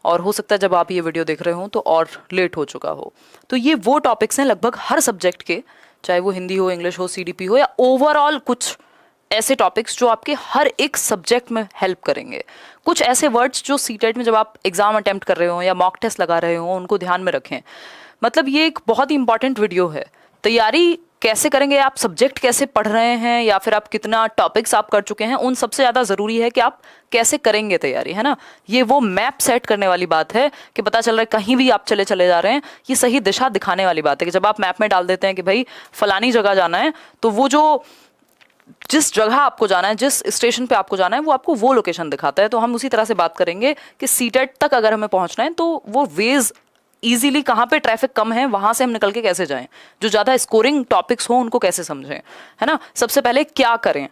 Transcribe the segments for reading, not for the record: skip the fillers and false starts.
और हो सकता है जब आप ये वीडियो देख रहे हो तो और लेट हो चुका हो। तो ये वो टॉपिक्स हैं लगभग हर सब्जेक्ट के, चाहे वो हिंदी हो, इंग्लिश हो, सीडीपी हो, या ओवरऑल कुछ ऐसे टॉपिक्स जो आपके हर एक सब्जेक्ट में हेल्प करेंगे। कुछ ऐसे वर्ड्स जो सीटेट में जब आप एग्जाम अटेम्प्ट कर रहे हो या मॉक टेस्ट लगा रहे हो उनको ध्यान में रखें। मतलब ये एक बहुत ही इंपॉर्टेंट वीडियो है। तैयारी कैसे करेंगे, आप सब्जेक्ट कैसे पढ़ रहे हैं या फिर आप कितना टॉपिक्स आप कर चुके हैं, उन सबसे ज़्यादा ज़रूरी है कि आप कैसे करेंगे तैयारी, है ना। ये वो मैप सेट करने वाली बात है कि पता चल रहा है कहीं भी आप चले जा रहे हैं, ये सही दिशा दिखाने वाली बात है कि जब आप मैप में डाल देते हैं कि भाई फलानी जगह जाना है, तो वो जो जिस जगह आपको जाना है, जिस स्टेशन पे आपको जाना है, वो आपको वो लोकेशन दिखाता है। तो हम उसी तरह से बात करेंगे कि सीटेट तक अगर हमें पहुंचना है तो वो वेज इजीली कहाँ पे ट्रैफिक कम है वहां से हम निकल के कैसे जाएं, जो ज्यादा स्कोरिंग टॉपिक्स हो उनको कैसे समझें, है ना। सबसे पहले क्या करें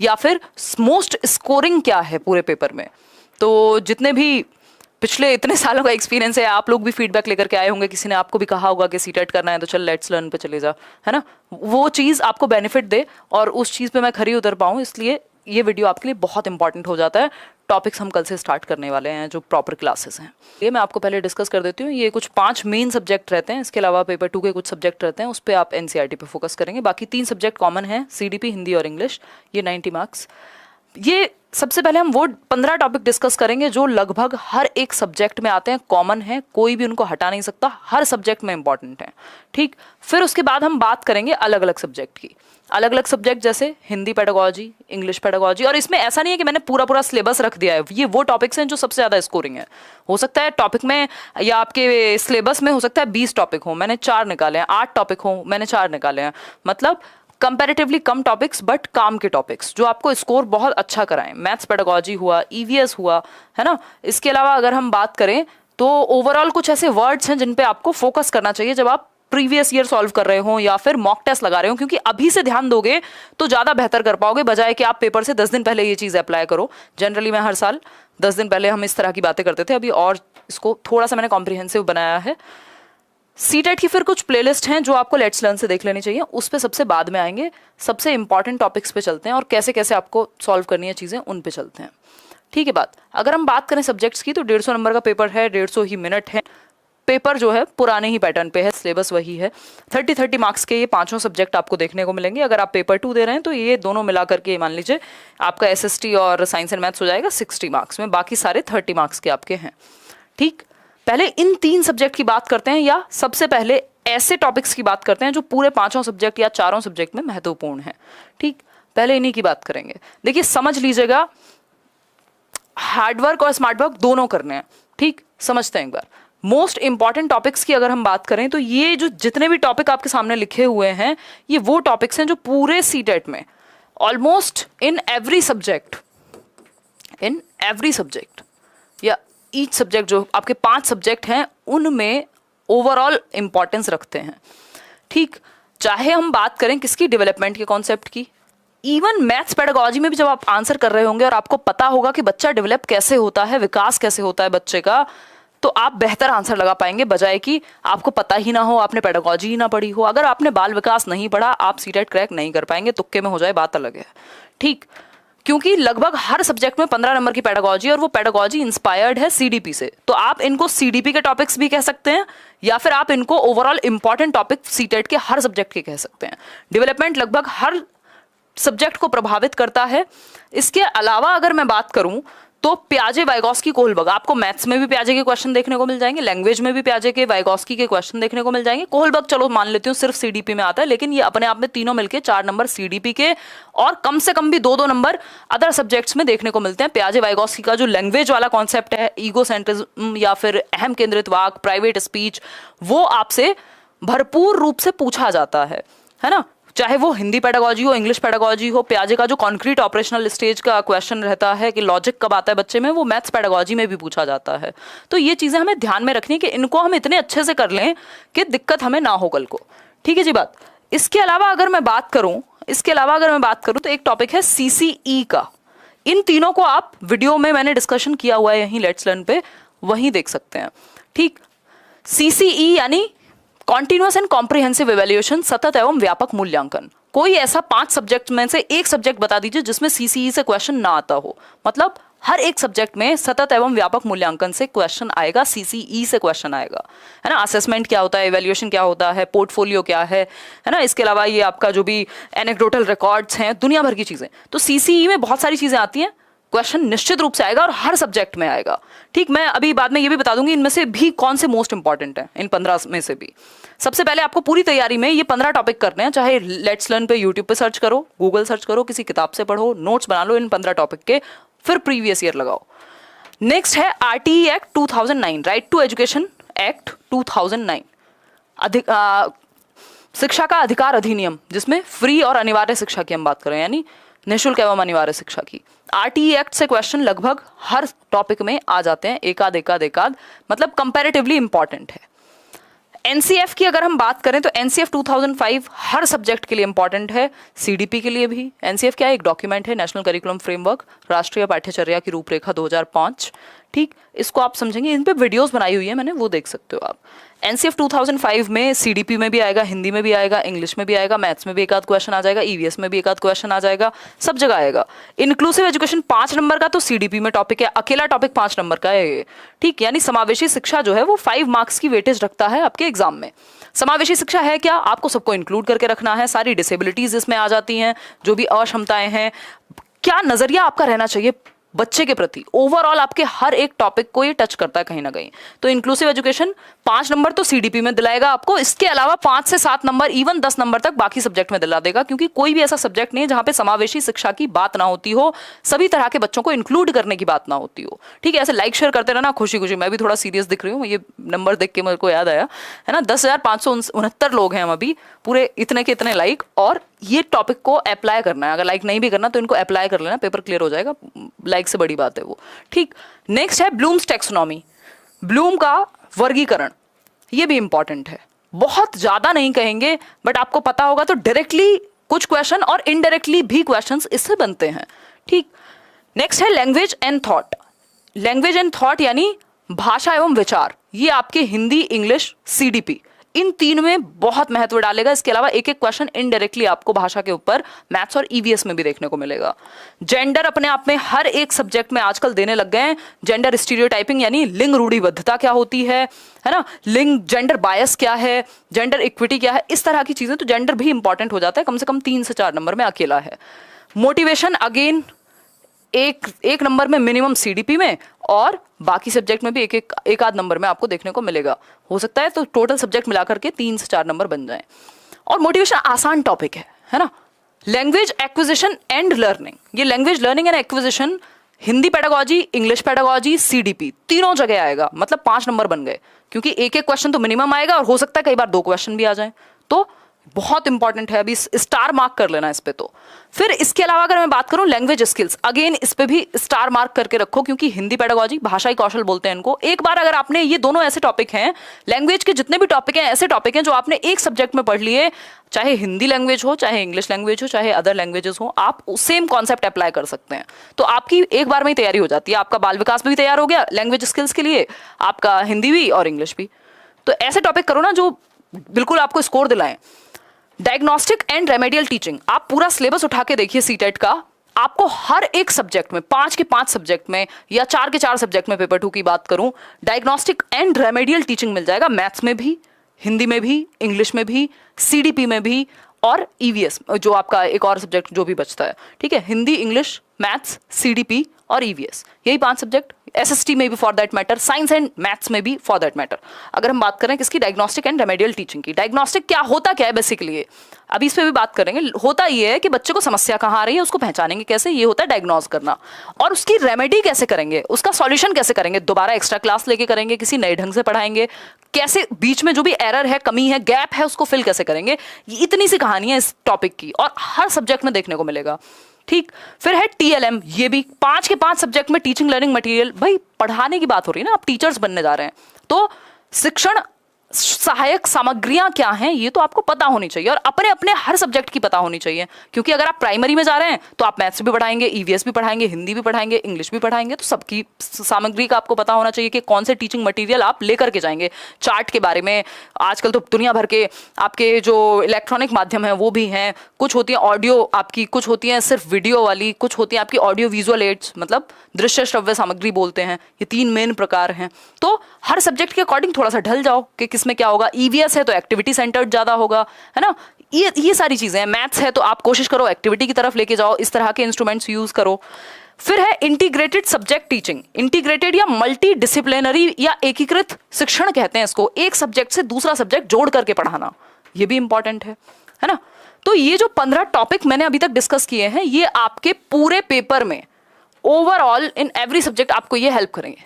या फिर मोस्ट स्कोरिंग क्या है पूरे पेपर में। तो जितने भी पिछले इतने सालों का एक्सपीरियंस है, आप लोग भी फीडबैक लेकर के आए होंगे, किसी ने आपको भी कहा होगा कि सीटेट करना है तो चल लेट्स लर्न पे चले जा, है ना। वो चीज़ आपको बेनिफिट दे और उस चीज़ पे मैं खरी उतर पाऊँ, इसलिए ये वीडियो आपके लिए बहुत इंपॉर्टेंट हो जाता है। टॉपिक्स हम कल से स्टार्ट करने वाले हैं जो प्रॉपर क्लासेस हैं। ये मैं आपको पहले डिस्कस कर देती हूँ। ये कुछ 5 मेन सब्जेक्ट रहते हैं, इसके अलावा पेपर 2 के कुछ सब्जेक्ट रहते हैं, उस पर आप एनसीईआरटी पे फोकस करेंगे। बाकी 3 सब्जेक्ट कॉमन हैं, सीडीपी, हिंदी और इंग्लिश, ये 90 मार्क्स। ये सबसे पहले हम वो 15 टॉपिक डिस्कस करेंगे जो लगभग हर एक सब्जेक्ट में आते हैं, कॉमन है, कोई भी उनको हटा नहीं सकता, हर सब्जेक्ट में इंपॉर्टेंट है, ठीक। फिर उसके बाद हम बात करेंगे अलग अलग सब्जेक्ट की। अलग अलग सब्जेक्ट जैसे हिंदी पेडागोजी, इंग्लिश पेडागोजी, और इसमें ऐसा नहीं है कि मैंने पूरा पूरा सिलेबस रख दिया है, ये वो टॉपिक्स हैं जो सबसे ज़्यादा स्कोरिंग है। हो सकता है टॉपिक में या आपके सिलेबस में हो सकता है 20 टॉपिक हो, मैंने 4 निकाले हैं, 8 टॉपिक हो, मैंने 4 निकाले हैं। मतलब कंपैरेटिवली कम टॉपिक्स बट काम के टॉपिक्स जो आपको स्कोर बहुत अच्छा कराएं। मैथ्स पेडागोजी हुआ, ईवीएस हुआ, है ना। इसके अलावा अगर हम बात करें तो ओवरऑल कुछ ऐसे वर्ड्स हैं जिन पे आपको फोकस करना चाहिए जब आप प्रीवियस ईयर सॉल्व कर रहे हो या फिर मॉक टेस्ट लगा रहे हो, क्योंकि अभी से ध्यान दोगे तो ज़्यादा बेहतर कर पाओगे, बजाय कि आप पेपर से 10 दिन पहले ये चीज़ अप्लाई करो। जनरली मैं हर साल 10 दिन पहले हम इस तरह की बातें करते थे, अभी और इसको थोड़ा सा मैंने कॉम्प्रिहेंसिव बनाया है। सीटेट की फिर कुछ प्लेलिस्ट हैं जो आपको लेट्स लर्न से देख लेनी चाहिए, उस पर सबसे बाद में आएंगे। सबसे इंपॉर्टेंट टॉपिक्स पे चलते हैं और कैसे कैसे आपको सॉल्व करनी है चीज़ें, उन पे चलते हैं, ठीक है। बात अगर हम बात करें सब्जेक्ट्स की तो 150 नंबर का पेपर है, 150 ही मिनट है। पेपर जो है पुराने ही पैटर्न पे है, सिलेबस वही है। 30 मार्क्स के ये 5 सब्जेक्ट आपको देखने को मिलेंगे। अगर आप पेपर 2 दे रहे हैं तो ये दोनों मिला करके मान लीजिए आपका एसएसटी और साइंस एंड मैथ्स हो जाएगा 60 मार्क्स में, बाकी सारे 30 मार्क्स के आपके हैं, ठीक। पहले इन 3 सब्जेक्ट की बात करते हैं, या सबसे पहले ऐसे टॉपिक्स की बात करते हैं जो पूरे 5 सब्जेक्ट या 4 सब्जेक्ट में महत्वपूर्ण है, ठीक। पहले इन्हीं की बात करेंगे। देखिए समझ लीजिएगा, हार्डवर्क और स्मार्ट वर्क दोनों करने हैं, ठीक। समझते हैं एक बार। मोस्ट इंपॉर्टेंट टॉपिक्स की अगर हम बात करें तो ये जो जितने भी टॉपिक आपके सामने लिखे हुए हैं, ये वो टॉपिक्स हैं जो पूरे सीटेट में ऑलमोस्ट इन एवरी सब्जेक्ट या ईच सब्जेक्ट, जो आपके 5 सब्जेक्ट हैं उनमें ओवरऑल इंपॉर्टेंस रखते हैं, ठीक। चाहे हम बात करें किसकी, डेवलपमेंट के कॉन्सेप्ट की। इवन मैथ्स पेडागोजी में भी जब आप आंसर कर रहे होंगे और आपको पता होगा कि बच्चा डेवलप कैसे होता है, विकास कैसे होता है बच्चे का, तो आप बेहतर आंसर लगा पाएंगे, बजाय कि आपको पता ही ना हो, आपने पेडागोजी ही ना पढ़ी हो। अगर आपने बाल विकास नहीं पढ़ा, आप सीटेट क्रैक नहीं कर पाएंगे, तुक्के में हो जाए बात अलग है, ठीक। क्योंकि लगभग हर सब्जेक्ट में 15 नंबर की पेडागोजी, और वो पेडागोजी इंस्पायर्ड है सीडीपी से, तो आप इनको सीडीपी के टॉपिक्स भी कह सकते हैं या फिर आप इनको ओवरऑल इंपॉर्टेंट टॉपिक सीटेट के हर सब्जेक्ट के कह सकते हैं। डेवलपमेंट लगभग हर सब्जेक्ट को प्रभावित करता है। इसके अलावा अगर मैं बात करूं तो प्याजे, वाइगॉस्की, कोहलबर्ग, आपको मैथ्स में भी प्याजे के क्वेश्चन देखने को मिल जाएंगे, लैंग्वेज में भी प्याजे के, वाइगॉस्की के क्वेश्चन देखने को मिल जाएंगे। कोहलबर्ग चलो मान लेती हूँ सिर्फ सीडीपी में आता है, लेकिन ये अपने आप में तीनों मिलके 4 नंबर सीडीपी के और कम से कम भी 2-2 नंबर अदर सब्जेक्ट्स में देखने को मिलते हैं। प्याजे वाइगॉस्की का जो लैंग्वेज वाला कॉन्सेप्ट है, ईगो सेंट्रिज्म या फिर अहम केंद्रित वाक, प्राइवेट स्पीच, वो आपसे भरपूर रूप से पूछा जाता है ना। चाहे वो हिंदी पेडागोजी हो, इंग्लिश पेडागोजी हो, प्याजे का जो कॉन्क्रीट ऑपरेशनल स्टेज का क्वेश्चन रहता है कि लॉजिक कब आता है बच्चे में, वो मैथ्स पेडागोजी में भी पूछा जाता है। तो ये चीजें हमें ध्यान में रखनी है कि इनको हम इतने अच्छे से कर लें कि दिक्कत हमें ना हो कल को, ठीक है जी बात। इसके अलावा अगर मैं बात करूं तो एक टॉपिक है सीसीई का। इन तीनों को आप वीडियो में मैंने डिस्कशन किया हुआ है यहीं लेट्स लर्न पे, वहीं देख सकते हैं, ठीक। सीसीई यानी कॉन्टिन्यूअस एंड कॉम्प्रिहेंसिव इवैल्यूएशन, सतत एवं व्यापक मूल्यांकन। कोई ऐसा 5 सब्जेक्ट में से एक सब्जेक्ट बता दीजिए जिसमें सीसीई से क्वेश्चन ना आता हो। मतलब हर एक सब्जेक्ट में सतत एवं व्यापक मूल्यांकन से क्वेश्चन आएगा, सीसीई से क्वेश्चन आएगा, है ना। असेसमेंट क्या होता है, इवैल्यूएशन क्या होता है, पोर्टफोलियो क्या है ना। इसके अलावा ये आपका जो भी एनेक्डोटल रिकॉर्ड्स हैं, दुनिया भर की चीजें, तो सीसीई में बहुत सारी चीजें आती हैं। क्वेश्चन निश्चित रूप से आएगा और हर सब्जेक्ट में आएगा। ठीक, मैं अभी बाद में ये भी बता दूंगी इनमें से भी कौन से मोस्ट इंपॉर्टेंट है, इन 15 में से भी। सबसे पहले आपको पूरी तैयारी में ये 15 टॉपिक करने हैं, चाहे लेट्स लर्न पे यूट्यूब पे सर्च करो, गूगल सर्च करो, किसी किताब से पढ़ो, नोट्स बना लो इन 15 टॉपिक के, फिर प्रीवियस ईयर लगाओ। नेक्स्ट है RTE act 2009, right to education act 2009, शिक्षा का अधिकार अधिनियम, जिसमें फ्री और अनिवार्य शिक्षा की हम बात करें, यानी निःशुल्क एवं अनिवार्य शिक्षा की। आरटीई एक्ट से क्वेश्चन लगभग हर टॉपिक में आ जाते हैं, एकाध, मतलब कंपैरेटिवली इंपॉर्टेंट है। एनसीएफ की अगर हम बात करें तो एनसीएफ 2005 हर सब्जेक्ट के लिए इंपॉर्टेंट है, सीडीपी के लिए भी। एनसीएफ क्या है? एक डॉक्यूमेंट है, नेशनल करिकुलम फ्रेमवर्क, राष्ट्रीय पाठ्यचर्या की रूपरेखा 2005। ठीक, इसको आप समझेंगे, इन पे वीडियोस बनाई हुई है मैंने, वो देख सकते हो आप। एनसीएफ 2005 में सीडीपी में भी आएगा, हिंदी में भी आएगा, इंग्लिश में भी आएगा, मैथ्स में भी एक आध क्वेश्चन आ जाएगा, ईवीएस में भी एक आध क्वेश्चन आ जाएगा, सब जगह आएगा। इंक्लूसिव एजुकेशन 5 नंबर का तो सीडीपी में टॉपिक है, अकेला टॉपिक 5 नंबर का है ये। ठीक, यानी समावेशी शिक्षा जो है वो 5 मार्क्स की वेटेज रखता है आपके एग्जाम में। समावेशी शिक्षा है क्या? आपको सबको इंक्लूड करके रखना है, सारी डिसेबिलिटीज इसमें आ जाती हैं, जो भी अक्षमताएं हैं, क्या नजरिया आपका रहना चाहिए बच्चे के प्रति, ओवरऑल आपके हर एक टॉपिक को ये टच करता है कहीं ना कहीं। तो इंक्लूसिव एजुकेशन 5 नंबर तो सीडीपी में दिलाएगा आपको, इसके अलावा 5 से 7 नंबर, इवन 10 नंबर तक बाकी सब्जेक्ट में दिला देगा, क्योंकि कोई भी ऐसा सब्जेक्ट नहीं है जहां पे समावेशी शिक्षा की बात ना होती हो, सभी तरह के बच्चों को इंक्लूड करने की बात ना होती हो। ठीक है, ऐसे लाइक शेयर करते रहना खुशी खुशी। मैं भी थोड़ा सीरियस दिख रही हूँ, ये नंबर देख के मेरे को याद आया, है ना, 10,569 लोग हैं हम अभी, पूरे इतने के इतने लाइक, और ये टॉपिक को अप्लाई करना है। अगर लाइक नहीं भी करना तो इनको अप्लाई कर लेना, पेपर क्लियर हो जाएगा, लाइक से बड़ी बात है वो। ठीक, नेक्स्ट है ब्लूम्स टैक्सोनॉमी, ब्लूम का वर्गीकरण, ये भी इंपॉर्टेंट है। बहुत ज्यादा नहीं कहेंगे, बट आपको पता होगा तो डायरेक्टली कुछ क्वेश्चन और इनडायरेक्टली भी क्वेश्चंस इससे बनते हैं। ठीक, नेक्स्ट है language and thought, language and thought यानी भाषा एवं विचार, ये आपके हिंदी, इंग्लिश, सीडीपी, इन 3 में बहुत महत्व डालेगा। इसके अलावा एक एक क्वेश्चन इनडायरेक्टली आपको भाषा के ऊपर मैथ्स और ईवीएस में भी देखने को मिलेगा। जेंडर अपने आप में हर एक सब्जेक्ट में आजकल देने लग गए हैं। जेंडर स्टीरियोटाइपिंग यानी लिंग रूढ़िबद्धता क्या होती है ना, लिंग जेंडर बायस क्या है, जेंडर इक्विटी क्या है, इस तरह की चीजें, तो जेंडर भी इंपॉर्टेंट हो जाता है, कम से कम 3 से 4 नंबर में अकेला है। मोटिवेशन अगेन एक नंबर में मिनिमम सीडीपी में, और बाकी सब्जेक्ट में भी एक आध नंबर में आपको देखने को मिलेगा। हो सकता है तो टोटल सब्जेक्ट मिलाकर के 3 से 4 नंबर बन जाएं। और मोटिवेशन आसान टॉपिक है ना। लैंग्वेज एक्विजिशन एंड लर्निंग, ये language learning and acquisition Hindi pedagogy, English pedagogy, CDP तीनों जगह आएगा, मतलब 5 नंबर बन गए, क्योंकि एक एक क्वेश्चन तो मिनिमम आएगा, और हो सकता है कई बार 2 क्वेश्चन भी आ जाए, तो बहुत इंपॉर्टेंट है, अभी स्टार मार्क कर लेना इस पे। तो फिर इसके अलावा अगर मैं बात करूं लैंग्वेज स्किल्स, अगेन इस पे भी स्टार मार्क करके रखो, क्योंकि हिंदी पेडागोजी, भाषाई कौशल बोलते हैं इनको। एक बार अगर आपने, ये दोनों ऐसे टॉपिक हैं, लैंग्वेज के जितने भी टॉपिक हैं ऐसे टॉपिक हैं जो आपने एक सब्जेक्ट में पढ़ लिए, चाहे हिंदी लैंग्वेज हो, चाहे इंग्लिश लैंग्वेज हो, चाहे अदर लैंग्वेजेस हो, आप सेम कॉन्सेप्ट अप्लाई कर सकते हैं। तो आपकी एक बार में ही तैयारी हो जाती है, आपका बाल विकास भी तैयार हो गया लैंग्वेज स्किल्स के लिए, आपका हिंदी भी और इंग्लिश भी। तो ऐसे टॉपिक करो ना जो बिल्कुल आपको स्कोर दिलाएं। डायग्नोस्टिक एंड रेमेडियल टीचिंग, आप पूरा सिलेबस उठा के देखिए सीटेट का, आपको हर एक सब्जेक्ट में, 5 के 5 सब्जेक्ट में या 4 के 4 सब्जेक्ट में, पेपर 2 की बात करूं, डायग्नोस्टिक एंड रेमेडियल टीचिंग मिल जाएगा, मैथ्स में भी, हिंदी में भी, इंग्लिश में भी, सीडीपी में भी, और ईवीएस जो आपका एक और सब्जेक्ट जो भी बचता है। ठीक है, हिंदी, इंग्लिश, मैथ्स, सीडीपी और ईवीएस, यही 5 सब्जेक्ट, एसएसटी में भी for that matter, science and maths में भी फॉर दैट मैटर। अगर हम बात करें किसकी, डायग्नोस्टिक एंड रेमेडियल टीचिंग की, डायग्नोस्टिक क्या होता क्या है बेसिकली, अभी इस पे भी बात करेंगे। होता ये है कि बच्चे को समस्या कहाँ आ रही है, उसको पहचानेंगे कैसे, ये होता है डायग्नोज करना, और उसकी रेमेडी कैसे करेंगे, उसका सॉल्यूशन कैसे करेंगे, दोबारा एक्स्ट्रा क्लास लेके करेंगे, किसी नए ढंग से पढ़ाएंगे, कैसे बीच में जो भी एरर है, कमी है, गैप है, उसको फिल कैसे करेंगे, ये इतनी सी कहानी है इस टॉपिक की, और हर सब्जेक्ट में देखने को मिलेगा। ठीक, फिर है टीएलएम, ये भी 5 के 5 सब्जेक्ट में, टीचिंग लर्निंग मटेरियल, भाई पढ़ाने की बात हो रही है ना, आप टीचर्स बनने जा रहे हैं, तो शिक्षण सहायक सामग्रियां क्या हैं ये तो आपको पता होनी चाहिए, और अपने अपने हर सब्जेक्ट की पता होनी चाहिए, क्योंकि अगर आप प्राइमरी में जा रहे हैं तो आप मैथ्स भी पढ़ाएंगे, ईवीएस भी पढ़ाएंगे, हिंदी भी पढ़ाएंगे, इंग्लिश भी पढ़ाएंगे, तो सबकी सामग्री का आपको पता होना चाहिए कि कौन से टीचिंग मटेरियल आप लेकर के जाएंगे। चार्ट के बारे में आजकल तो दुनिया भर के आपके जो इलेक्ट्रॉनिक माध्यम है वो भी हैं, कुछ होती है ऑडियो आपकी, कुछ होती है सिर्फ वीडियो वाली, कुछ होती है आपकी ऑडियो विजुअल एड्स, मतलब दृश्य श्रव्य सामग्री बोलते हैं। ये 3 मेन प्रकार हैं। तो हर सब्जेक्ट के अकॉर्डिंग थोड़ा सा ढल जाओ कि किसमें क्या होगा। ईवीएस है तो एक्टिविटी सेंटर्ड ज्यादा होगा, है ना, ये सारी चीजें हैं। मैथ्स है तो आप कोशिश करो एक्टिविटी की तरफ लेके जाओ, इस तरह के इंस्ट्रूमेंट्स यूज करो। फिर है इंटीग्रेटेड सब्जेक्ट टीचिंग। इंटीग्रेटेड या मल्टी डिसिप्लिनरी या एकीकृत शिक्षण कहते हैं इसको, एक सब्जेक्ट से दूसरा सब्जेक्ट जोड़ करके पढ़ाना, ये भी इंपॉर्टेंट है ना। तो ये जो 15 टॉपिक मैंने अभी तक डिस्कस किए हैं, ये आपके पूरे पेपर में ओवरऑल इन एवरी सब्जेक्ट आपको ये हेल्प करेंगे।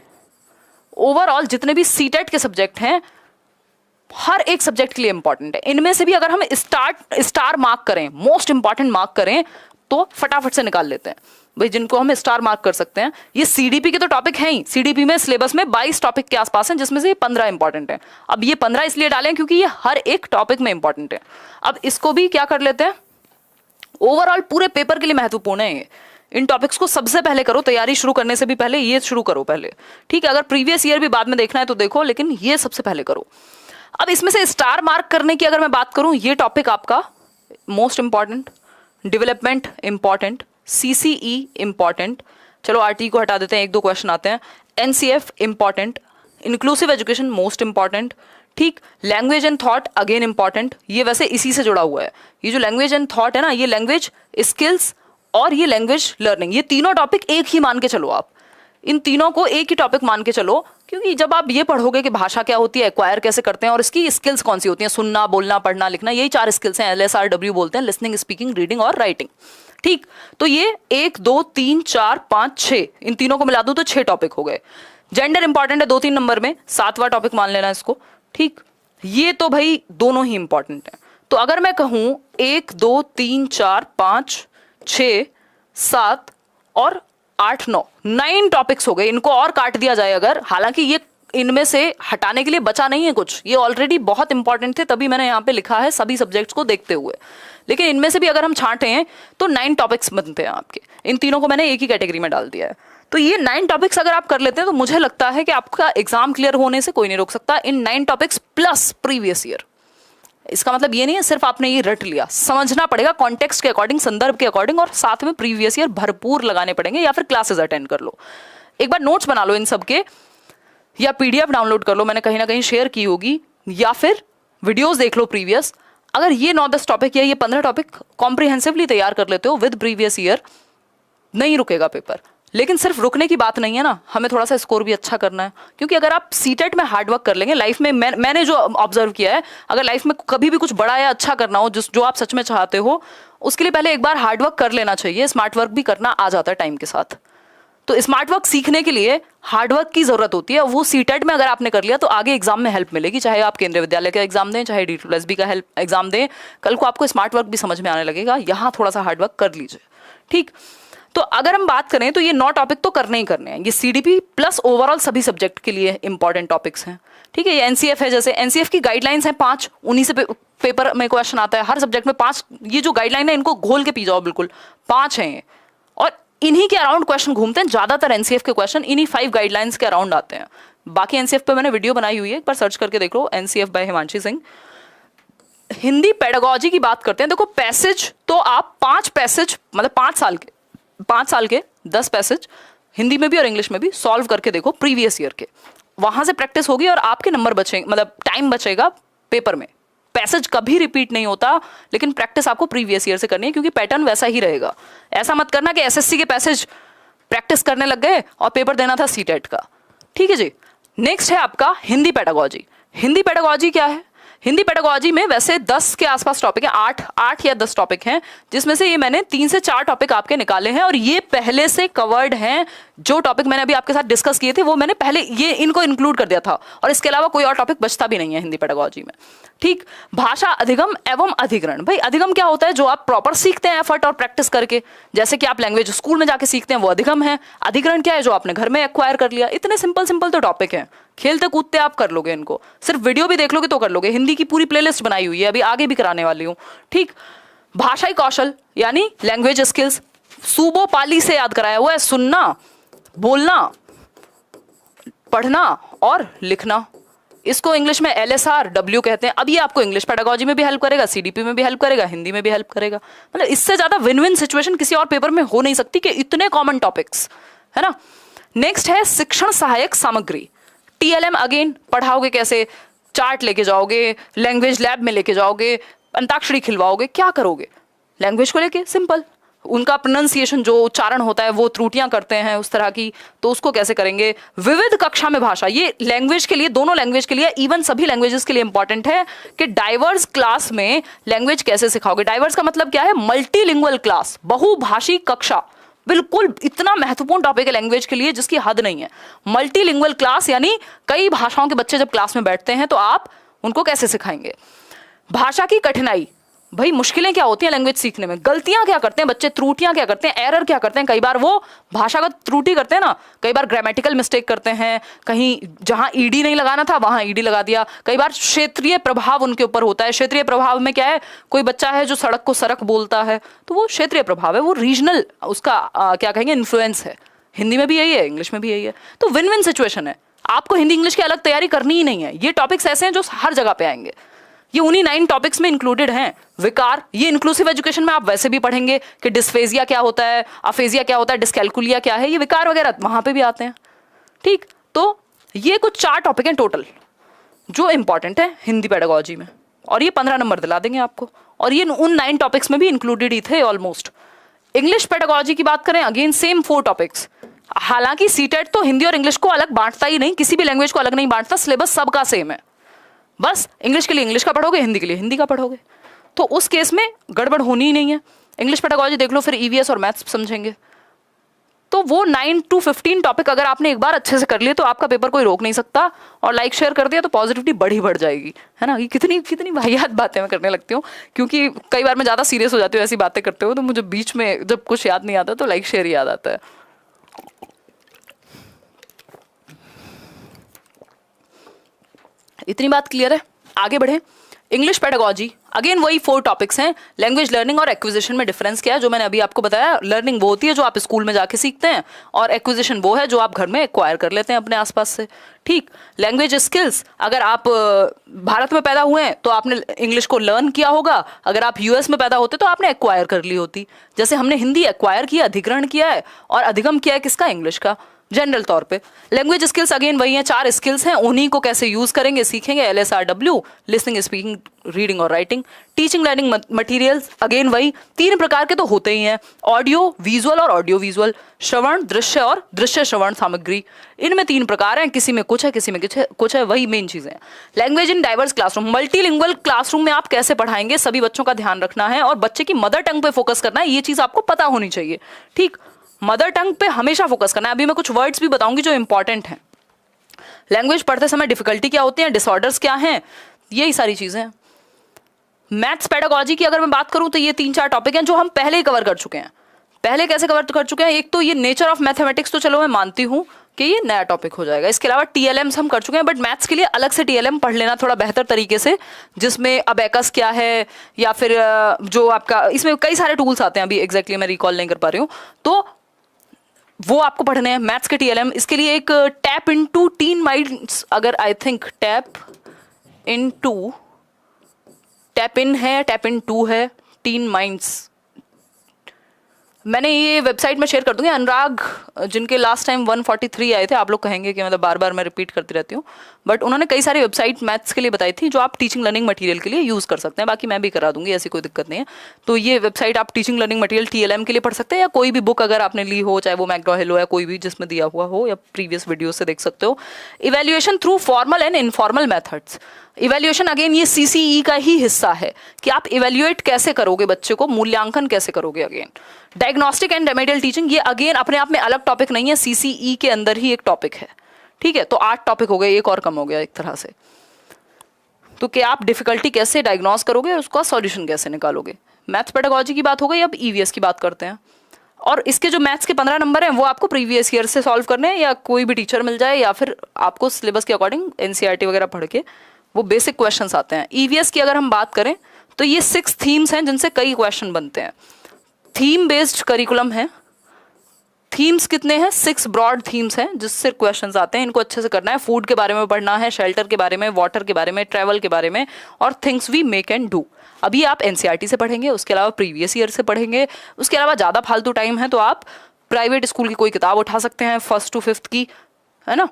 ओवरऑल जितने भी सीटेट के सब्जेक्ट हैं हर एक सब्जेक्ट के लिए इंपॉर्टेंट है। इनमें से भी अगर हम स्टार मार्क करें, मोस्ट इंपॉर्टेंट मार्क करें, तो फटाफट से निकाल लेते हैं भाई, जिनको हम स्टार मार्क कर सकते हैं। ये सीडीपी के तो टॉपिक हैं ही, सीडीपी में सिलेबस में 22 टॉपिक के आसपास हैं, जिसमें से ये 15 इंपॉर्टेंट है। अब ये 15 इसलिए डालें क्योंकि ये हर एक टॉपिक में इंपॉर्टेंट है। अब इसको भी क्या कर लेते हैं, ओवरऑल पूरे पेपर के लिए महत्वपूर्ण है ये। इन टॉपिक्स को सबसे पहले करो, तैयारी शुरू करने से भी पहले ये शुरू करो पहले, ठीक है। अगर प्रीवियस ईयर भी बाद में देखना है तो देखो, लेकिन ये सबसे पहले करो। अब इसमें से स्टार मार्क करने की अगर मैं बात करूं, ये टॉपिक आपका most important, development important, CCE important, चलो आरटी को हटा देते हैं, 1-2 क्वेश्चन आते हैं। NCF important, inclusive education most important, ठीक। Language and thought again important, ये वैसे इसी से जुड़ा हुआ है। ये जो लैंग्वेज एंड थॉट है ना, ये लैंग्वेज स्किल्स और ये लैंग्वेज लर्निंग, ये तीनों टॉपिक एक ही मान के चलो आप, इन तीनों को एक ही टॉपिक मान के चलो, क्योंकि जब आप ये पढ़ोगे कि भाषा क्या होती है, एक्वायर कैसे करते हैं और इसकी स्किल्स कौन सी होती हैं, सुनना, बोलना, पढ़ना, लिखना, यही 4 स्किल्स हैं, LSRW बोलते हैं, लिसनिंग, स्पीकिंग, रीडिंग और राइटिंग, ठीक। तो ये 1, 2, 3, 4, 5, 6, इन तीनों को मिला दूं तो 6 टॉपिक हो गए। जेंडर इंपॉर्टेंट है 2-3 नंबर में, 7वां टॉपिक मान लेना इसको, ठीक। ये तो भाई दोनों ही इंपॉर्टेंट है। तो अगर मैं कहूं 1, 2, 3, 4, 5, 6, 7 और 8, 9 टॉपिक्स हो गए। इनको और काट दिया जाए अगर, हालांकि ये इनमें से हटाने के लिए बचा नहीं है कुछ, ये ऑलरेडी बहुत इंपॉर्टेंट थे, तभी मैंने यहाँ पे लिखा है सभी सब्जेक्ट्स को देखते हुए। लेकिन इनमें से भी अगर हम छांटे हैं तो 9 टॉपिक्स बनते हैं आपके। इन तीनों को मैंने एक ही कैटेगरी में डाल दिया है। तो ये 9 टॉपिक्स अगर आप कर लेते हैं तो मुझे लगता है कि आपका एग्जाम क्लियर होने से कोई नहीं रोक सकता। इन 9 टॉपिक्स प्लस प्रीवियस ईयर, इसका मतलब ये नहीं है सिर्फ आपने ये रट लिया, समझना पड़ेगा कॉन्टेक्स्ट के अकॉर्डिंग, संदर्भ के अकॉर्डिंग, और साथ में प्रीवियस ईयर भरपूर लगाने पड़ेंगे, या फिर क्लासेस अटेंड कर लो, एक बार नोट्स बना लो इन सब के, या पीडीएफ डाउनलोड कर लो, मैंने कहीं ना कहीं शेयर की होगी, या फिर वीडियोस देख लो प्रीवियस। अगर ये 9-10 टॉपिक या ये 15 टॉपिक कॉम्प्रिहेंसिवली तैयार कर लेते हो विद प्रीवियस ईयर, नहीं रुकेगा पेपर। लेकिन सिर्फ रुकने की बात नहीं है ना, हमें थोड़ा सा स्कोर भी अच्छा करना है, क्योंकि अगर आप सीटेट में हार्डवर्क कर लेंगे, लाइफ में मैंने जो ऑब्जर्व किया है, अगर लाइफ में कभी भी कुछ बड़ा या अच्छा करना हो, जो आप सच में चाहते हो, उसके लिए पहले एक बार हार्डवर्क कर लेना चाहिए। स्मार्ट वर्क भी करना आ जाता है टाइम के साथ। तो स्मार्ट वर्क सीखने के लिए हार्डवर्क की जरूरत होती है। वो सीटेट में अगर आपने कर लिया तो आगे एग्जाम में हेल्प मिलेगी, चाहे आप केंद्रीय विद्यालय का एग्जाम दें, चाहे D2SB का एग्जाम दें, कल को आपको स्मार्ट वर्क भी समझ में आने लगेगा। यहाँ थोड़ा सा हार्डवर्क कर लीजिए, ठीक। तो अगर हम बात करें तो ये 9 टॉपिक तो करने ही करने हैं, ये सीडीपी प्लस ओवरऑल सभी सब्जेक्ट के लिए इंपॉर्टेंट टॉपिक्स हैं, ठीक है। ये एनसीएफ है, जैसे एनसीएफ की गाइडलाइंस हैं 5, उन्हीं से पेपर में क्वेश्चन आता है हर सब्जेक्ट में 5। ये जो गाइडलाइन है इनको घोल के पी जाओ, बिल्कुल 5 हैं ये, और इन्हीं के अराउंड क्वेश्चन घूमते हैं। ज्यादातर एनसीएफ के क्वेश्चन इन्हीं 5 गाइडलाइंस के अराउंड आते हैं। बाकी एनसीएफ पे मैंने वीडियो बनाई हुई है, एक बार सर्च करके देख लो, NCF by Himanshi Singh. Hindi pedagogy की बात करते हैं, देखो पैसेज तो आप 5 पैसेज, मतलब 5 साल के 10 पैसेज हिंदी में भी और इंग्लिश में भी सॉल्व करके देखो प्रीवियस ईयर के, वहां से प्रैक्टिस होगी और आपके नंबर बचेंगे, मतलब टाइम बचेगा पेपर में। पैसेज कभी रिपीट नहीं होता, लेकिन प्रैक्टिस आपको प्रीवियस ईयर से करनी है, क्योंकि पैटर्न वैसा ही रहेगा। ऐसा मत करना कि एसएससी के पैसेज प्रैक्टिस करने लग गए और पेपर देना था सीटेट का, ठीक है जी। नेक्स्ट है आपका हिंदी पेडागोजी। हिंदी पेडागोजी क्या है? हिंदी पेडागोजी में वैसे 10 के आसपास टॉपिक है, 8 या 10 टॉपिक हैं, जिसमें से ये मैंने 3 से 4 टॉपिक आपके निकाले हैं, और ये पहले से कवर्ड हैं। जो टॉपिक मैंने अभी आपके साथ डिस्कस किए थे वो मैंने पहले ये इनको इंक्लूड कर दिया था, और इसके अलावा कोई और टॉपिक बचता भी नहीं है हिंदी पेडागोजी में, ठीक। भाषा अधिगम एवं अधिग्रहण। भाई अधिगम क्या होता है? जो आप प्रॉपर सीखते हैं एफर्ट और प्रैक्टिस करके, जैसे कि आप लैंग्वेज स्कूल में जाके सीखते हैं, वो अधिगम है। अधिग्रहण क्या है? जो आपने घर में एक्वायर कर लिया। इतने सिंपल तो टॉपिक है, खेलते कूदते आप कर लोगे इनको, सिर्फ वीडियो भी देख लोगे तो कर लोगे। हिंदी की पूरी प्लेलिस्ट बनाई हुई है, अभी आगे भी कराने वाली हूँ, ठीक। भाषाई कौशल यानी लैंग्वेज स्किल्स, सूबो पाली से याद कराया हुआ है, सुनना, बोलना, पढ़ना और लिखना। इसको इंग्लिश में LSRW कहते हैं। अब ये आपको इंग्लिश पेडागोजी में भी हेल्प करेगा, CDP में भी हेल्प करेगा, हिंदी में भी हेल्प करेगा। मतलब इससे ज्यादा विन विन सिचुएशन किसी और पेपर में हो नहीं सकती कि इतने कॉमन टॉपिक्स, है ना। नेक्स्ट है शिक्षण सहायक सामग्री, TLM। अगेन पढ़ाओगे कैसे, चार्ट लेके जाओगे, लैंग्वेज लैब में लेके जाओगे, अंताक्षरी खिलवाओगे, क्या करोगे लैंग्वेज को लेके, सिंपल। उनका प्रोनाउंसिएशन जो उच्चारण होता है वो त्रुटियां करते हैं उस तरह की, तो उसको कैसे करेंगे। विविध कक्षा में भाषा, ये लैंग्वेज के लिए, दोनों लैंग्वेज के लिए, इवन सभी लैंग्वेजेस के लिए इंपॉर्टेंट है कि डाइवर्स क्लास में लैंग्वेज कैसे सिखाओगे। डाइवर्स का मतलब क्या है, मल्टीलिंगुअल क्लास, बहुभाषी कक्षा, बिल्कुल इतना महत्वपूर्ण टॉपिक है लैंग्वेज के लिए जिसकी हद नहीं है। मल्टीलिंगुअल क्लास यानी कई भाषाओं के बच्चे जब क्लास में बैठते हैं तो आप उनको कैसे सिखाएंगे। भाषा की कठिनाई, भाई मुश्किलें क्या होती हैं लैंग्वेज सीखने में, गलतियां क्या करते हैं बच्चे, त्रुटियां क्या करते हैं, एरर क्या करते हैं। कई बार वो भाषागत त्रुटि करते हैं ना, कई बार ग्रामेटिकल मिस्टेक करते हैं, कहीं जहां ईडी नहीं लगाना था वहां ईडी लगा दिया। कई बार क्षेत्रीय प्रभाव उनके ऊपर होता है। क्षेत्रीय प्रभाव में क्या है, कोई बच्चा है जो सड़क को सरक बोलता है तो वो क्षेत्रीय प्रभाव है, वो रीजनल उसका क्या कहेंगे इन्फ्लुएंस है। हिंदी में भी यही है, इंग्लिश में भी यही है। तो विन विन सिचुएशन है, आपको हिंदी इंग्लिश की अलग तैयारी करनी ही नहीं है। ये टॉपिक्स ऐसे हैं जो हर जगह पे आएंगे, ये उन्हीं 9 टॉपिक्स में इंक्लूडेड हैं। विकार, ये इंक्लूसिव एजुकेशन में आप वैसे भी पढ़ेंगे कि डिस्फेजिया क्या होता है, अफेजिया क्या होता है, डिस्कैल्कुलिया क्या है, ये विकार वगैरह वहां पे भी आते हैं, ठीक। तो ये कुछ 4 टॉपिक हैं टोटल जो इंपॉर्टेंट है हिंदी पेडागोजी में, और ये 15 नंबर दिला देंगे आपको, और ये उन 9 टॉपिक्स में भी इंक्लूडेड ही थे ऑलमोस्ट। इंग्लिश पेडागोजी की बात करें, अगेन सेम 4 टॉपिक्स। हालांकि सीटेट तो हिंदी और इंग्लिश को अलग बांटता ही नहीं, किसी भी लैंग्वेज को अलग नहीं बांटता, सिलेबस सबका सेम है। बस इंग्लिश के लिए इंग्लिश का पढ़ोगे, हिंदी के लिए हिंदी का पढ़ोगे, तो उस केस में गड़बड़ होनी ही नहीं है। इंग्लिश पेडागोजी देख लो, फिर EVS और मैथ्स समझेंगे। तो वो 9 to 15 टॉपिक अगर आपने एक बार अच्छे से कर लिए तो आपका पेपर कोई रोक नहीं सकता, और लाइक शेयर कर दिया तो पॉजिटिविटी बढ़ जाएगी, है ना। ये कितनी कितनी वाहियात बातें मैं करने लगती हूँ, क्योंकि कई बार मैं ज़्यादा सीरियस हो जाती हूँ ऐसी बातें करते हुए, तो मुझे बीच में जब कुछ याद नहीं आता तो लाइक शेयर याद आता है। इतनी बात क्लियर है, आगे बढ़े। इंग्लिश पेडागोजी अगेन वही 4 टॉपिक्स हैं। लैंग्वेज लर्निंग और एक्विजिशन में डिफरेंस क्या है, जो मैंने अभी आपको बताया। लर्निंग वो होती है जो आप स्कूल में जाके सीखते हैं, और एक्विजिशन वो है जो आप घर में एक्वायर कर लेते हैं अपने आसपास से, ठीक। लैंग्वेज स्किल्स, अगर आप भारत में पैदा हुए हैं तो आपने इंग्लिश को लर्न किया होगा, अगर आप US में पैदा होते तो आपने एक्वायर कर ली होती। जैसे हमने हिंदी एक्वायर किया, अधिग्रहण किया है, और अधिगम किया है किसका, इंग्लिश का, जनरल तौर पे। लैंग्वेज स्किल्स अगेन वही हैं, 4 स्किल्स हैं, उन्हीं को कैसे यूज करेंगे सीखेंगे। LSRW, लिसनिंग, स्पीकिंग, रीडिंग और writing. Teaching learning materials again वही 3 प्रकार के तो होते ही हैं, ऑडियो विजुअल और ऑडियो विजुअल, श्रवण दृश्य और दृश्य श्रवण सामग्री। इनमें 3 प्रकार हैं, किसी में कुछ है, किसी में कुछ है, वही मेन चीजें। Language in diverse classroom, multilingual classroom में आप कैसे पढ़ाएंगे, सभी बच्चों का ध्यान रखना है और बच्चे की मदर टंग पे फोकस करना है, ये चीज आपको पता होनी चाहिए, ठीक। मदर टंग पे हमेशा फोकस करना है। अभी मैं कुछ वर्ड्स भी बताऊंगी जो इंपॉर्टेंट हैं। लैंग्वेज पढ़ते समय डिफिकल्टी क्या होती है, डिसऑर्डर्स क्या हैं, यही सारी चीजें। मैथ्स पेडागोजी की अगर मैं बात करूं तो ये 3-4 टॉपिक हैं जो हम पहले ही कवर कर चुके हैं। पहले कैसे कवर कर चुके हैं, एक तो ये नेचर ऑफ मैथमेटिक्स, तो चलो मैं मानती हूं कि ये नया टॉपिक हो जाएगा। इसके अलावा TLMs हम कर चुके हैं, बट मैथ्स के लिए अलग से TLM पढ़ लेना थोड़ा बेहतर तरीके से, जिसमें अबेकस क्या है, या फिर जो आपका इसमें कई सारे टूल्स आते हैं, अभी एग्जैक्टली मैं रिकॉल नहीं कर पा रही हूँ, तो वो आपको पढ़ने हैं मैथ्स के TLM। इसके लिए एक टैप इनटू टीन माइंड्स, अगर आई थिंक टैप इन है, टैप इन टू है, टीन माइंड्स, मैंने ये वेबसाइट में शेयर कर दूंगी। अनुराग, जिनके लास्ट टाइम 143 आए थे, आप लोग कहेंगे कि मतलब बार बार मैं रिपीट करती रहती हूँ, बट उन्होंने कई सारी वेबसाइट मैथ्स के लिए बताई थी जो आप टीचिंग लर्निंग मटेरियल के लिए यूज़ कर सकते हैं। बाकी मैं भी करा दूंगी, ऐसी कोई दिक्कत नहीं है। तो ये वेबसाइट आप टीचिंग लर्निंग मटेरियल TLM के लिए पढ़ सकते हैं, या कोई भी बुक अगर आपने ली हो, चाहे वो मैकडॉ-हिल हो या कोई भी जिसमें दिया हुआ हो, या प्रीवियस वीडियो से देख सकते हो। Evaluation through formal and informal methods, evaluation again ये CCE का ही हिस्सा है कि आप इवेल्युएट कैसे करोगे बच्चे को, मूल्यांकन कैसे करोगे। Again diagnostic and remedial teaching, ये अगेन अपने आप में अलग टॉपिक नहीं है, CCE के अंदर ही एक टॉपिक है, ठीक है। तो 8 टॉपिक हो गए, एक और कम हो गया एक तरह से। तो क्या आप डिफिकल्टी कैसे डायग्नोस करोगे और उसका सॉल्यूशन कैसे निकालोगे। मैथ्स पेडागोजी की बात हो गई, अब EVS की बात करते हैं। और इसके जो मैथ्स के 15 नंबर हैं वो आपको प्रीवियस ईयर से सॉल्व करने हैं, या कोई भी टीचर मिल जाए, या फिर आपको सिलेबस के अकॉर्डिंग एनसीईआरटी वगैरह पढ़ के वो बेसिक क्वेश्चंस आते हैं। ईवीएस की अगर हम बात करें तो ये 6 थीम्स हैं जिनसे कई क्वेश्चन बनते हैं। थीम बेस्ड करिकुलम है। थीम्स कितने हैं? 6 ब्रॉड थीम्स हैं जिससे क्वेश्चंस आते हैं। इनको अच्छे से करना है। फूड के बारे में पढ़ना है, शेल्टर के बारे में, वाटर के बारे में, ट्रैवल के बारे में, और things we make and do. अभी आप एनसीईआरटी से पढ़ेंगे, उसके अलावा प्रीवियस ईयर से पढ़ेंगे, उसके अलावा ज़्यादा फालतू टाइम है तो आप प्राइवेट स्कूल की कोई किताब उठा सकते हैं 1st to 5th की, है ना,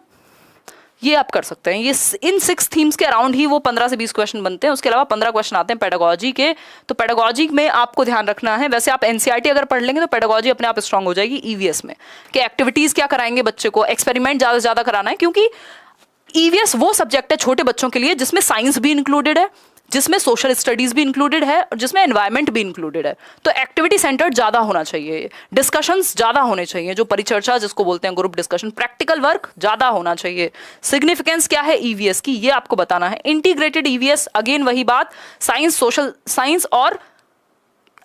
ये आप कर सकते हैं। ये इन 6 थीम्स के अराउंड ही वो 15 से 20 क्वेश्चन बनते हैं। उसके अलावा 15 क्वेश्चन आते हैं पेडागोजी के। तो पेडागोजी में आपको ध्यान रखना है, वैसे आप एनसीईआरटी अगर पढ़ लेंगे तो पेडागोजी अपने आप स्ट्रांग हो जाएगी ईवीएस में, कि एक्टिविटीज क्या कराएंगे बच्चे को, एक्सपेरिमेंट ज़्यादा से ज़्यादा कराना है, क्योंकि ईवीएस वो सब्जेक्ट है छोटे बच्चों के लिए जिसमें साइंस भी इंक्लूडेड है, जिसमें सोशल स्टडीज भी इंक्लूडेड है, और जिसमें एनवायरनमेंट भी इंक्लूडेड है। तो एक्टिविटी सेंटर्ड ज़्यादा होना चाहिए, डिस्कशंस ज़्यादा होने चाहिए, जो परिचर्चा जिसको बोलते हैं, ग्रुप डिस्कशन, प्रैक्टिकल वर्क ज़्यादा होना चाहिए। सिग्निफिकेंस क्या है ईवीएस की, ये आपको बताना है। इंटीग्रेटेड ईवीएस, अगेन वही बात, साइंस, सोशल साइंस और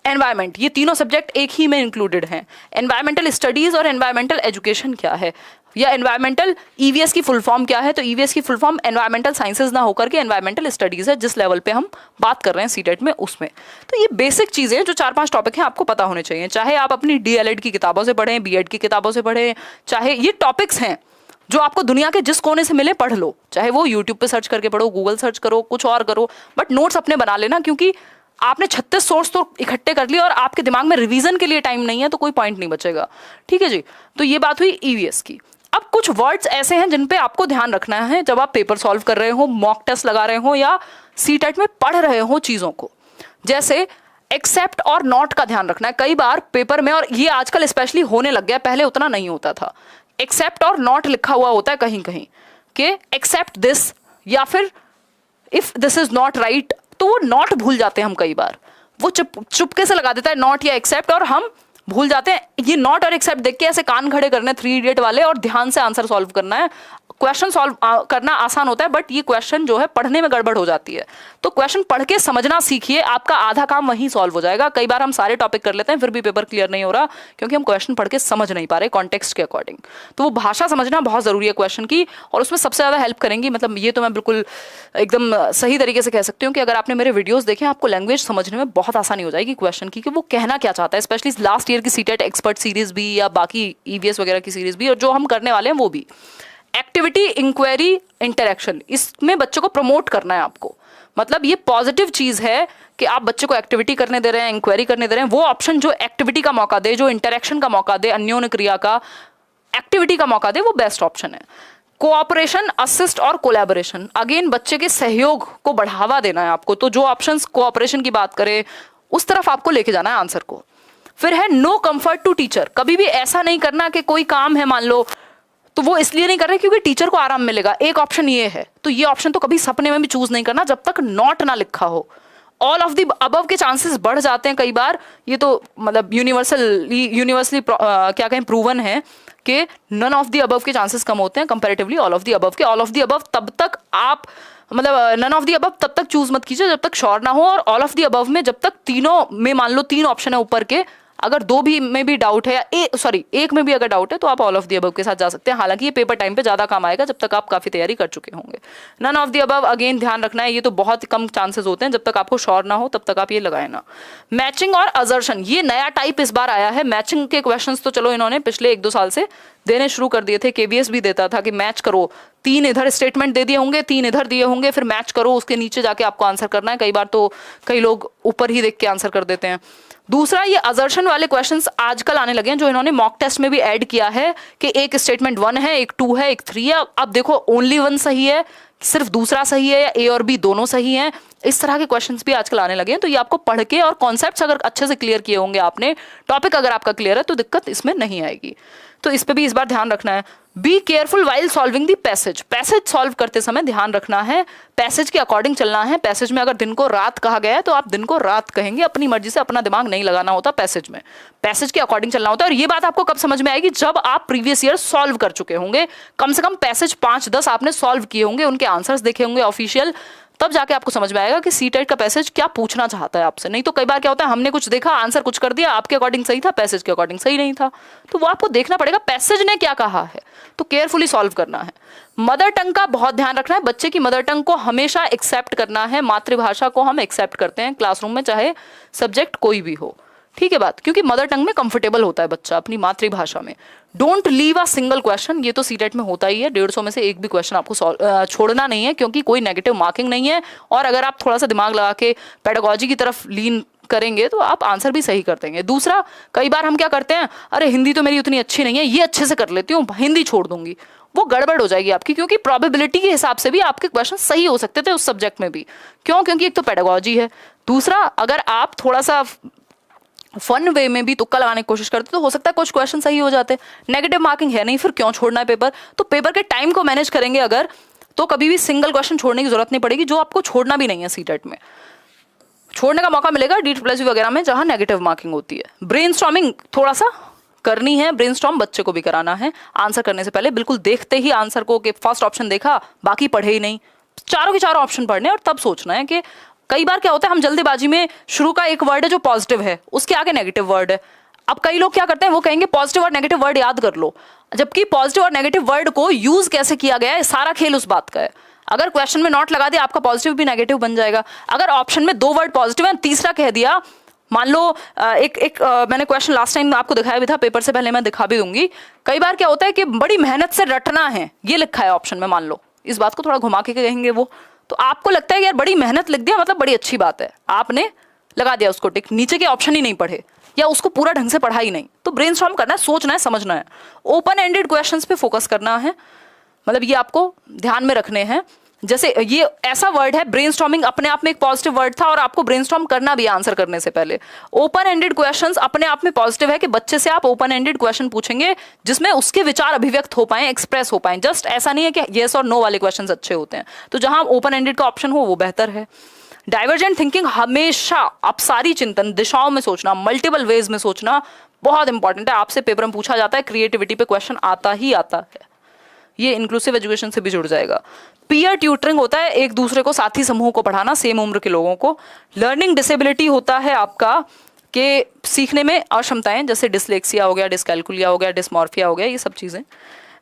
एनवायरनमेंट, ये तीनों सब्जेक्ट एक ही में इंक्लूडेड हैं। एनवायरमेंटल स्टडीज और एनवायरमेंटल एजुकेशन क्या है, या एनवायरमेंटल ईवीएस की फुल फॉर्म क्या है? तो ईवीएस की फुल फॉर्म एनवायरमेंटल साइंसेज ना होकर के एनवायरमेंटल स्टडीज है, जिस लेवल पे हम बात कर रहे हैं सीटेट में उसमें। तो ये बेसिक चीजें जो 4-5 टॉपिक हैं आपको पता होने चाहिए, चाहे आप अपनी डीएलएड की किताबों से पढ़ें, बीएड की किताबों से पढ़ें, चाहे ये टॉपिक्स हैं जो आपको दुनिया के जिस कोने से मिले पढ़ लो, चाहे वो यूट्यूब पे सर्च करके पढ़ो, गूगल सर्च करो, कुछ और करो, बट नोट्स अपने बना लेना, क्योंकि आपने 36 सोर्स तो इकट्ठे कर लिए और आपके दिमाग में रिवीजन के लिए टाइम नहीं है तो कोई पॉइंट नहीं बचेगा। ठीक है जी, तो ये बात हुई ईवीएस की। अब कुछ वर्ड्स ऐसे हैं जिन पे आपको ध्यान रखना है जब आप पेपर सॉल्व कर रहे हो, मॉक टेस्ट लगा रहे हो, या सीटेट में पढ़ रहे हो चीजों को। जैसे एक्सेप्ट और नॉट का ध्यान रखना है। कई बार पेपर में, और ये आजकल स्पेशली होने लग गया, पहले उतना नहीं होता था, एक्सेप्ट और नॉट लिखा हुआ होता है कहीं कहीं कि एक्सेप्ट दिस, या फिर if this is not right, तो वो नॉट भूल जाते हैं हम। कई बार वो चुपके से लगा देता है नॉट या एक्सेप्ट, और हम भूल जाते हैं। ये नॉट और एक्सेप्ट देख के ऐसे कान खड़े करने 3 इडियट वाले, और ध्यान से आंसर सॉल्व करना है। क्वेश्चन सॉल्व करना आसान होता है, बट ये क्वेश्चन जो है पढ़ने में गड़बड़ हो जाती है। तो क्वेश्चन पढ़ के समझना सीखिए, आपका आधा काम वहीं सॉल्व हो जाएगा। कई बार हम सारे टॉपिक कर लेते हैं फिर भी पेपर क्लियर नहीं हो रहा, क्योंकि हम क्वेश्चन पढ़ के समझ नहीं पा रहे कॉन्टेक्स्ट के अकॉर्डिंग। तो वो भाषा समझना बहुत जरूरी है क्वेश्चन की, और उसमें सबसे ज्यादा हेल्प करेंगी, मतलब ये तो मैं बिल्कुल एकदम सही तरीके से कह सकती हूँ कि अगर आपने मेरे वीडियोस देखे, आपको लैंग्वेज समझने में बहुत आसानी हो जाएगी क्वेश्चन की, कि वो कहना क्या चाहता है। स्पेशली लास्ट ईयर की सीटेट एक्सपर्ट सीरीज भी, या बाकी ईवीएस वगैरह की सीरीज भी, और जो हम करने वाले हैं वो भी। एक्टिविटी, इंक्वायरी, इंटरेक्शन, इसमें बच्चों को प्रमोट करना है आपको। मतलब ये पॉजिटिव चीज है कि आप बच्चे को एक्टिविटी करने दे रहे हैं, इंक्वायरी करने दे रहे हैं। वो ऑप्शन जो एक्टिविटी का मौका दे, जो इंटरेक्शन का मौका दे, अन्योन्य क्रिया का, एक्टिविटी का मौका दे, वो बेस्ट ऑप्शन है। कोऑपरेशन, असिस्ट और कोलैबोरेशन, अगेन बच्चे के सहयोग को बढ़ावा देना है आपको। तो जो ऑप्शंस कोऑपरेशन की बात करें उस तरफ आपको लेके जाना है आंसर को। फिर है नो कंफर्ट टू टीचर, कभी भी ऐसा नहीं करना कि कोई काम है मान लो, तो वो इसलिए नहीं कर रहे क्योंकि टीचर को आराम मिलेगा, एक ऑप्शन ये है, तो ये ऑप्शन तो कभी सपने में भी चूज नहीं करना जब तक नॉट ना लिखा हो। ऑल ऑफ द अबव के चांसेस बढ़ जाते हैं कई बार, ये तो मतलब यूनिवर्सली क्या कहें, प्रूवन है कि नन ऑफ द अबव के चांसेस कम होते हैं comparatively all of the above के। ऑल ऑफ द अबव तब तक आप, मतलब नन ऑफ द अबव तब तक चूज मत कीजिए जब तक श्योर ना हो, और ऑल ऑफ द अबव में जब तक तीनों में मान लो 3 ऑप्शन है ऊपर के, अगर 2 भी में भी डाउट है, या एक में भी अगर डाउट है, तो आप ऑल ऑफ द अबव के साथ जा सकते हैं। हालांकि ये पेपर टाइम पे ज्यादा काम आएगा जब तक आप काफी तैयारी कर चुके होंगे। None of the above again ध्यान रखना है, ये तो बहुत कम चांसेस होते हैं, जब तक आपको श्योर ना हो तब तक आप ये लगाए ना। मैचिंग और अजर्शन, ये नया टाइप इस बार आया है। मैचिंग के क्वेश्चंस तो चलो इन्होंने पिछले 1-2 साल से देने शुरू कर दिए थे, केवीएस भी देता था कि मैच करो, 3 इधर स्टेटमेंट दे दिए होंगे, 3 इधर दिए होंगे, फिर मैच करो, उसके नीचे जाके आपको आंसर करना है। कई बार तो कई लोग ऊपर ही देख के आंसर कर देते हैं। दूसरा, ये अजर्शन वाले क्वेश्चंस आजकल आने लगे हैं, जो इन्होंने मॉक टेस्ट में भी ऐड किया है कि एक स्टेटमेंट 1 है, एक 2 है, एक 3 है। अब देखो ओनली 1 सही है, सिर्फ दूसरा सही है, या ए और बी दोनों सही हैं। इस तरह के क्वेश्चंस भी आजकल आने लगे हैं। तो ये आपको पढ़ के, और कॉन्सेप्ट्स अगर अच्छे से क्लियर किए होंगे आपने, टॉपिक अगर आपका क्लियर है, तो दिक्कत इसमें नहीं आएगी। तो इस पे भी इस बार ध्यान रखना है। Be careful while solving the passage, passage solve करते समय ध्यान रखना है, पैसेज के अकॉर्डिंग चलना है। पैसेज में अगर दिन को रात कहा गया है तो आप दिन को रात कहेंगे, अपनी मर्जी से अपना दिमाग नहीं लगाना होता पैसेज में, पैसेज के अकॉर्डिंग चलना होता है। और ये बात आपको कब समझ में आएगी, जब आप प्रीवियस ईयर सॉल्व कर चुके होंगे, कम से कम पैसेज 5-10 आपने सॉल्व किए होंगे, उनके आंसर्स देखे होंगे ऑफिशियल, तब जाके आपको समझ में आएगा कि सीटेट का पैसेज क्या पूछना चाहता है आपसे। नहीं तो कई बार क्या होता है, हमने कुछ देखा, आंसर कुछ कर दिया, आपके अकॉर्डिंग सही था, पैसेज के अकॉर्डिंग सही नहीं था। तो वो आपको देखना पड़ेगा पैसेज ने क्या कहा है, तो केयरफुली सॉल्व करना है। मदर टंग का बहुत ध्यान रखना है, बच्चे की मदर टंग को हमेशा एक्सेप्ट करना है। मातृभाषा को हम एक्सेप्ट करते हैं क्लासरूम में, चाहे सब्जेक्ट कोई भी हो, ठीक है बात, क्योंकि मदर टंग में कंफर्टेबल होता है बच्चा अपनी मातृभाषा में। Don't leave a single question, ये तो सीटेट में होता ही है, 150 में से एक भी क्वेश्चन आपको छोड़ना नहीं है, क्योंकि कोई नेगेटिव मार्किंग नहीं है। और अगर आप थोड़ा सा दिमाग लगा के पेडागोजी की तरफ लीन करेंगे तो आप आंसर भी सही कर देंगे। दूसरा, कई बार हम क्या करते हैं, अरे हिंदी तो मेरी उतनी अच्छी नहीं है, ये अच्छे से कर लेती हूँ, हिंदी छोड़ दूंगी, वो गड़बड़ हो जाएगी आपकी, क्योंकि प्रोबेबिलिटी के हिसाब से भी आपके क्वेश्चन सही हो सकते थे उस सब्जेक्ट में भी। क्यों? क्योंकि एक तो पेडागोजी है, दूसरा अगर आप थोड़ा सा फन वे में भी तुक्का लगाने की कोशिश करते तो हो सकता है कुछ क्वेश्चन सही हो जाते। नेगेटिव मार्किंग है नहीं, फिर क्यों छोड़ना है पेपर। तो पेपर के टाइम को मैनेज करेंगे अगर, तो कभी भी सिंगल क्वेश्चन छोड़ने की जरूरत नहीं पड़ेगी, जो आपको छोड़ना भी नहीं है सीटेट में। छोड़ने का मौका मिलेगा DSSS वगैरह में जहां नेगेटिव मार्किंग होती है। ब्रेनस्टॉर्मिंग थोड़ा सा करनी है, ब्रेनस्टॉर्म बच्चे को भी कराना है आंसर करने से पहले। बिल्कुल देखते ही आंसर को कि फर्स्ट ऑप्शन देखा, बाकी पढ़े ही नहीं, चारों के चारों ऑप्शन पढ़ने और तब सोचना है कि कई बार क्या होता है, हम जल्दीबाजी में शुरू का एक वर्ड है जो पॉजिटिव है, उसके आगे नेगेटिव वर्ड है। अब कई लोग क्या करते हैं, वो कहेंगे पॉजिटिव और नेगेटिव वर्ड याद कर लो, जबकि पॉजिटिव और नेगेटिव वर्ड को यूज कैसे किया गया है, सारा खेल उस बात का है। अगर क्वेश्चन में नॉट लगा दिया, आपका पॉजिटिव भी नेगेटिव बन जाएगा। अगर ऑप्शन में 2 वर्ड पॉजिटिव है, तीसरा कह दिया, मान लो मैंने क्वेश्चन लास्ट टाइम आपको दिखाया भी था, पेपर से पहले मैं दिखा भी दूंगी। कई बार क्या होता है कि बड़ी मेहनत से रटना है, ये लिखा है ऑप्शन में, मान लो इस बात को थोड़ा घुमा के कहेंगे वो, तो आपको लगता है कि यार बड़ी मेहनत लिख दिया, मतलब बड़ी अच्छी बात है, आपने लगा दिया उसको टिक, नीचे के ऑप्शन ही नहीं पढ़े या उसको पूरा ढंग से पढ़ा ही नहीं। तो ब्रेनस्टॉर्म करना है, सोचना है, समझना है, ओपन एंडेड क्वेश्चंस पे फोकस करना है, मतलब ये आपको ध्यान में रखने हैं। जैसे ये ऐसा वर्ड है, ब्रेनस्टॉर्मिंग अपने आप में एक पॉजिटिव वर्ड था और आपको ब्रेनस्टॉर्म करना भी आंसर करने से पहले। ओपन एंडेड क्वेश्चंस अपने आप में पॉजिटिव है कि बच्चे से आप ओपन एंडेड क्वेश्चन पूछेंगे जिसमें उसके विचार अभिव्यक्त हो पाए, एक्सप्रेस हो पाए। जस्ट ऐसा नहीं है कि येस और नो वाले क्वेश्चंस अच्छे होते हैं, तो जहां ओपन एंडेड का ऑप्शन हो वो बेहतर है। डाइवर्जेंट थिंकिंग, हमेशा आप सारी चिंतन दिशाओं में सोचना, मल्टीपल वेज में सोचना बहुत इंपॉर्टेंट है। आपसे पेपर में पूछा जाता है, क्रिएटिविटी पे क्वेश्चन आता ही आता है, ये इंक्लूसिव एजुकेशन से भी जुड़ जाएगा। पीयर ट्यूटरिंग होता है, एक दूसरे को, साथी समूह को पढ़ाना, सेम उम्र के लोगों को। लर्निंग डिसेबिलिटी होता है आपका कि सीखने में अक्षमताएं, जैसे डिसलेक्सिया हो गया, डिसकैल्कुलिया हो गया, डिसमॉर्फिया हो गया, ये सब चीजें।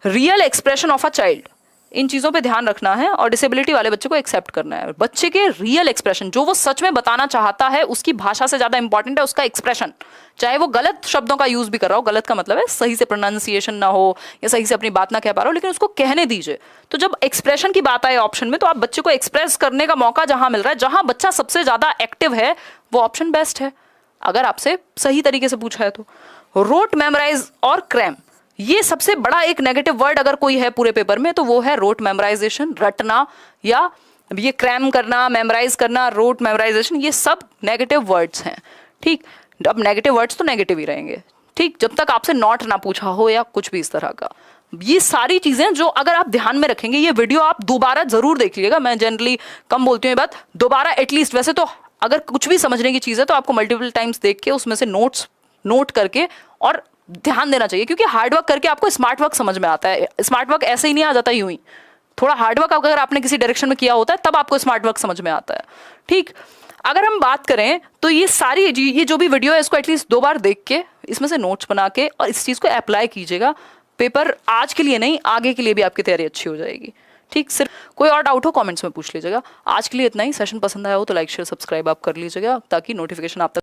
Real expression of a child, इन चीज़ों पे ध्यान रखना है और डिसेबिलिटी वाले बच्चे को एक्सेप्ट करना है। बच्चे के रियल एक्सप्रेशन, जो वो सच में बताना चाहता है, उसकी भाषा से ज़्यादा इंपॉर्टेंट है उसका एक्सप्रेशन। चाहे वो गलत शब्दों का यूज़ भी कर रहा हो, गलत का मतलब है सही से प्रोनाउंसिएशन ना हो या सही से अपनी बात ना कह पा रहा हो, लेकिन उसको कहने दीजिए। तो जब एक्सप्रेशन की बात आए ऑप्शन में, तो आप बच्चे को एक्सप्रेस करने का मौका जहाँ मिल रहा है, जहाँ बच्चा सबसे ज़्यादा एक्टिव है, वो ऑप्शन बेस्ट है अगर आपसे सही तरीके से पूछा है तो। रोट, मेमोराइज और क्रैम, ये सबसे बड़ा एक नेगेटिव वर्ड अगर कोई है पूरे पेपर में तो वो है रोट मेमोराइजेशन, रटना, या ये क्रैम करना, मेमोराइज करना, रोट मेमोराइजेशन, ये सब नेगेटिव वर्ड्स हैं। ठीक, अब नेगेटिव वर्ड्स तो नेगेटिव ही रहेंगे, ठीक, जब तक आपसे नॉट ना पूछा हो या कुछ भी इस तरह का। ये सारी चीजें जो अगर आप ध्यान में रखेंगे, ये वीडियो आप दोबारा जरूर देख लीजिएगा। मैं जनरली कम बोलती हूँ ये बात, दोबारा एटलीस्ट, वैसे तो अगर कुछ भी समझने की चीज़ है तो आपको मल्टीपल टाइम्स देख के उसमें से नोट करके और ध्यान देना चाहिए, क्योंकि हार्डवर्क करके आपको स्मार्ट वर्क समझ में आता है। स्मार्ट वर्क ऐसे ही नहीं आ जाता यूं ही, थोड़ा हार्डवर्क अगर आपने किसी डायरेक्शन में किया होता है तब आपको स्मार्ट वर्क समझ में आता है। ठीक, अगर हम बात करें तो ये सारी ये जो भी वीडियो है इसको एटलीस्ट 2 बार देख के इसमें से नोट्स बना के और इस चीज़ को अप्लाई कीजिएगा। पेपर आज के लिए नहीं, आगे के लिए भी आपकी तैयारी अच्छी हो जाएगी। ठीक, सिर्फ कोई और डाउट हो कमेंट्स में पूछ लीजिएगा। आज के लिए इतना ही। सेशन पसंद आया हो तो लाइक शेयर सब्सक्राइब आप कर लीजिएगा ताकि नोटिफिकेशन आप तक